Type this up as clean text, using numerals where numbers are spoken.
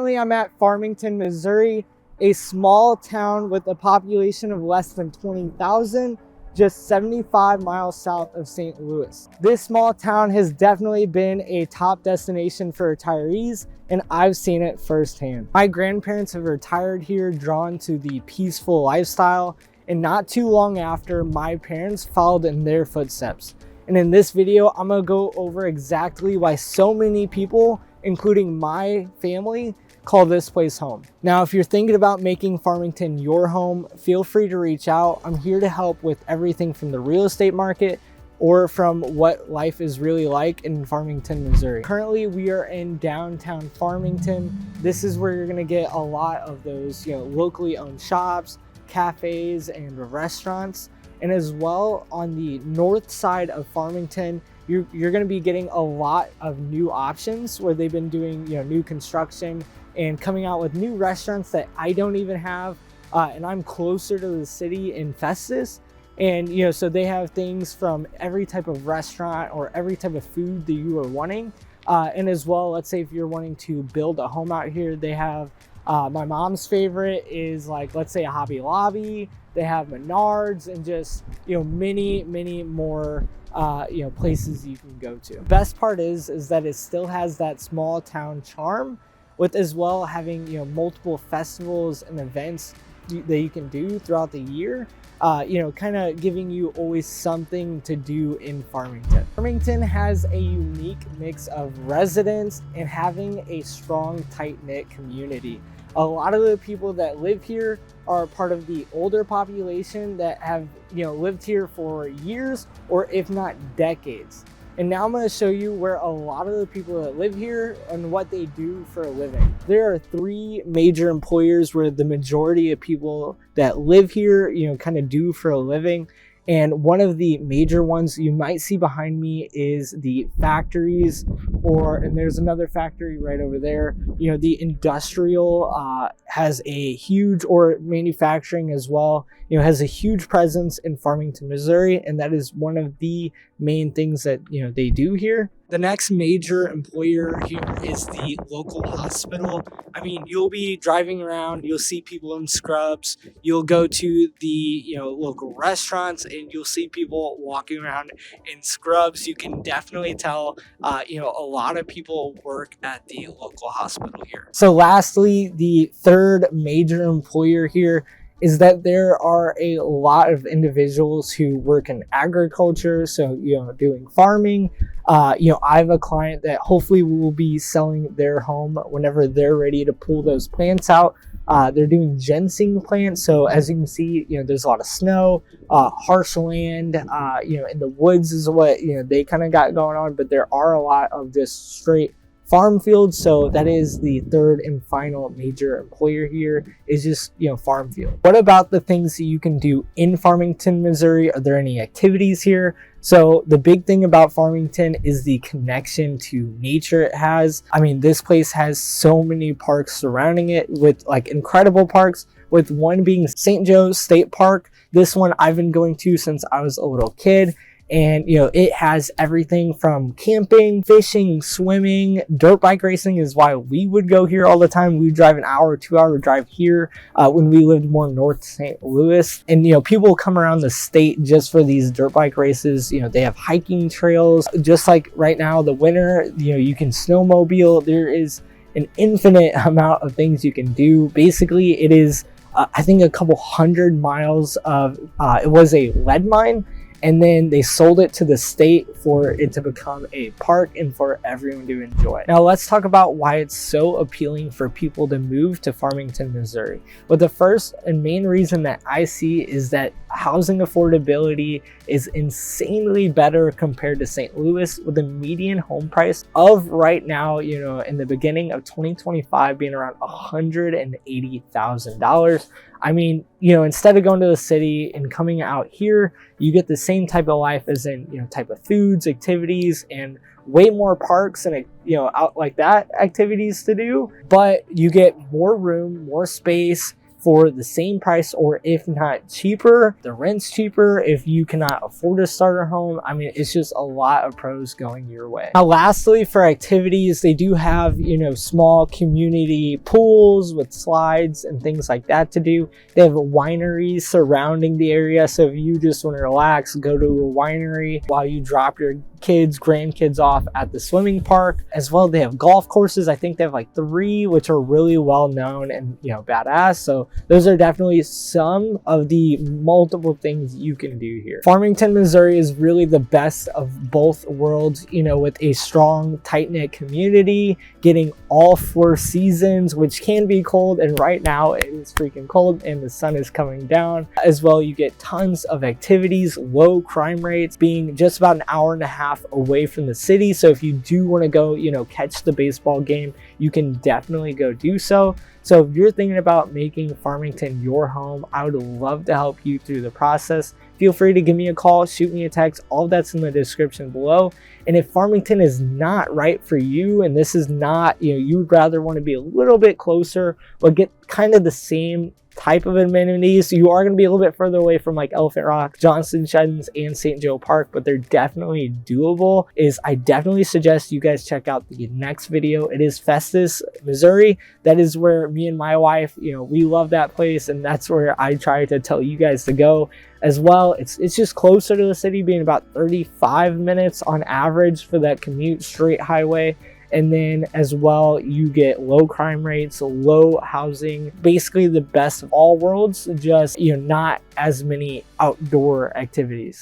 Currently, I'm at Farmington, Missouri, a small town with a population of less than 20,000, just 75 miles south of St. Louis. This small town has definitely been a top destination for retirees, and I've seen it firsthand. My grandparents have retired here, drawn to the peaceful lifestyle, and not too long after, my parents followed in their footsteps. And in this video, I'm gonna go over exactly why so many people, including my family, call this place home. Now, if you're thinking about making Farmington your home, feel free to reach out. I'm here to help with everything from the real estate market or from what life is really like in Farmington, Missouri. Currently, we are in downtown Farmington. This is where you're gonna get a lot of those, locally owned shops, cafes, and restaurants. And as well, on the north side of Farmington, you're going to be getting a lot of new options where they've been doing new construction and coming out with new restaurants that I don't even have. And I'm closer to the city in Festus. And so they have things from every type of restaurant or every type of food that you are wanting. And as well, let's say if you're wanting to build a home out here, they have my mom's favorite is, like, let's say a Hobby Lobby. They have Menards and just many more places you can go to. Best part is that it still has that small town charm, with as well having multiple festivals and events that you can do throughout the year. Kind of giving you always something to do in Farmington. Farmington has a unique mix of residents and having a strong, tight-knit community. A lot of the people that live here are part of the older population that have lived here for years or if not decades. And now I'm going to show you where a lot of the people that live here and what they do for a living. There are three major employers where the majority of people that live here kind of do for a living. And one of the major ones you might see behind me is the factories, and there's another factory right over there. The industrial has a huge, or manufacturing as well, has a huge presence in Farmington, Missouri. And that is one of the main things that, they do here. The next major employer here is the local hospital. I mean, you'll be driving around, you'll see people in scrubs, you'll go to the local restaurants and you'll see people walking around in scrubs. You can definitely tell a lot of people work at the local hospital here. So lastly, the third major employer here is that there are a lot of individuals who work in agriculture, so doing farming. I have a client that hopefully will be selling their home whenever they're ready to pull those plants out. They're doing ginseng plants, so as you can see, there's a lot of snow, harsh land, in the woods is what they kind of got going on, but there are a lot of just straight farm fields. So that is the third and final major employer here, is just farm field. What about the things that you can do in Farmington, Missouri? Are there any activities here? So the big thing about Farmington is the connection to nature it has. I mean, this place has so many parks surrounding it, with like incredible parks, with one being St. Joe State Park. This one I've been going to since I was a little kid. And it has everything from camping, fishing, swimming. Dirt bike racing is why we would go here all the time. We would drive an hour, 2-hour drive here when we lived more north St. Louis. And people come around the state just for these dirt bike races. They have hiking trails. Just like right now, the winter, you can snowmobile. There is an infinite amount of things you can do. Basically, it is I think a couple 100 miles of it was a lead mine. And then they sold it to the state for it to become a park and for everyone to enjoy. Now let's talk about why it's so appealing for people to move to Farmington, Missouri. Well, the first and main reason that I see is that housing affordability is insanely better compared to St. Louis, with a median home price of right now, in the beginning of 2025 being around $180,000. I mean, instead of going to the city and coming out here, you get the same type of life, as in, type of foods, activities, and way more parks and, out like that activities to do. But you get more room, more space for the same price, or if not cheaper. The rent's cheaper if you cannot afford a starter home. I mean, it's just a lot of pros going your way. Now, lastly, for activities, they do have, you know, small community pools with slides and things like that to do. They have wineries surrounding the area, so if you just want to relax, go to a winery while you drop your kids, grandkids off at the swimming park. As well, they have golf courses. I think they have like 3, which are really well known and, you know, badass. So those are definitely some of the multiple things you can do here. Farmington, Missouri is really the best of both worlds, you know, with a strong, tight-knit community, getting all 4 seasons, which can be cold, and right now it is freaking cold and the sun is coming down. As well, you get tons of activities, low crime rates, being just about an hour and a half away from the city. So if you do want to go, you know, catch the baseball game, you can definitely go do so. So if you're thinking about making Farmington your home, I would love to help you through the process. Feel free to give me a call, shoot me a text, all that's in the description below. And if Farmington is not right for you, and this is not, you know, you would rather want to be a little bit closer, but get kind of the same type of amenities, you are going to be a little bit further away from like Elephant Rock, Johnston Sheddons, and St. Joe Park, but they're definitely doable. I definitely suggest you guys check out the next video. It is Festus, Missouri. That is where me and my wife, you know, we love that place, and that's where I try to tell you guys to go as well. It's just closer to the city, being about 35 minutes on average for that commute, straight highway. And then as well, you get low crime rates, low housing, basically the best of all worlds, just, you know, not as many outdoor activities.